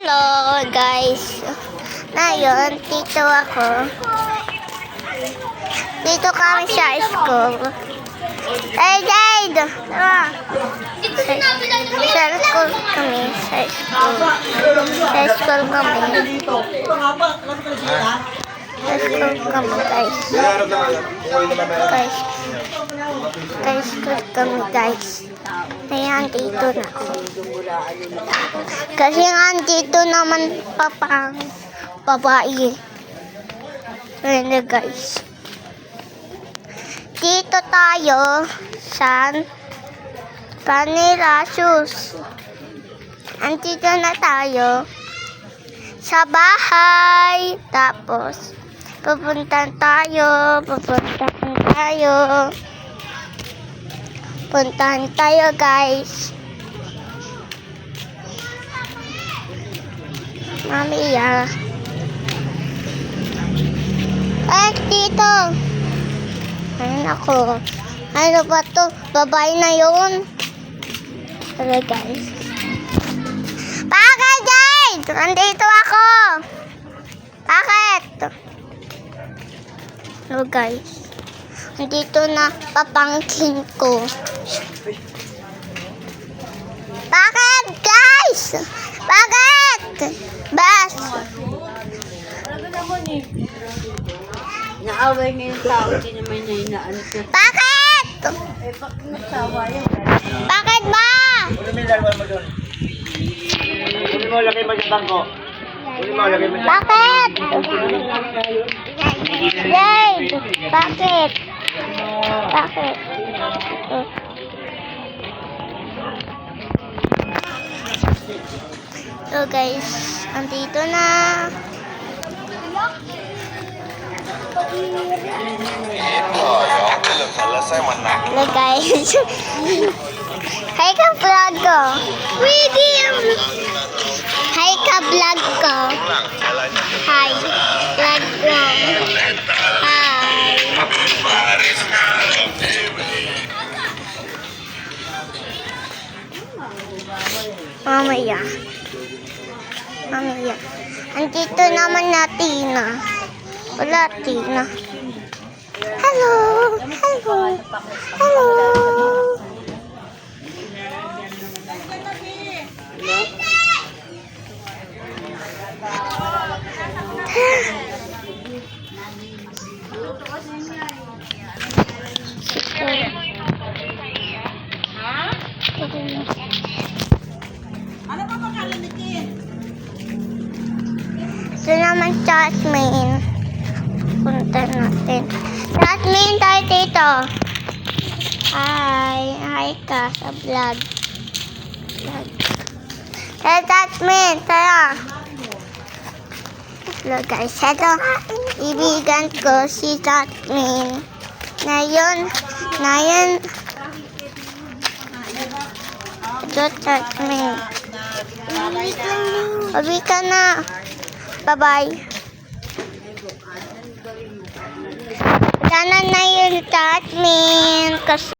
Hello guys. Ngayon, dito ako. Dito kami sa school. Hey Jade! Tara! Sa school kami. Sa school. Sa school kami. Sa school kami guys. Guys. Sa school kami guys. Ayan, dito na ako. Kasi nga dito naman papang babae. Ayan na guys. Dito tayo sa Vanilla Shoes. Andito na tayo sa bahay. Tapos, pupuntahan tayo. Puntahan tayo guys. Mami ya. Dito. Ayun ako. Ano ba to? Babae na yun. Okay guys. Bakit Jade? Nandito ako. Bakit? Hello guys. Nandito na papangkin ko. Bakit guys? Bakit? Bas. Naaway niya yung tao, hindi naman niya inaano ko. Bakit? Eh, bakit nagsawa yun? Bakit ba? Uli mo yung lagay mo doon. Uli mo, lagay mo yung bangko. Uli mo, lagay mo yung Bakit? Jade, bakit? Bakit? So guys, andito na. Hello guys. Hi ka vlog ko. Hi ka vlog ko. Hi. Vlog ko. Hi. Mamaya. Andito naman na Tina. Wala Tina. Hello. Ano pa pangalan ni Ken? Ito naman Jasmine. Punta natin. Jasmine, tayo dito. Hi ka sa vlog. Hey Jasmine, tara. Hello guys, ito ibigan ko si Jasmine. Ngayon. Ito Jasmine. Sabi ka na. Bye-bye. Sana na yung Jasmine kasi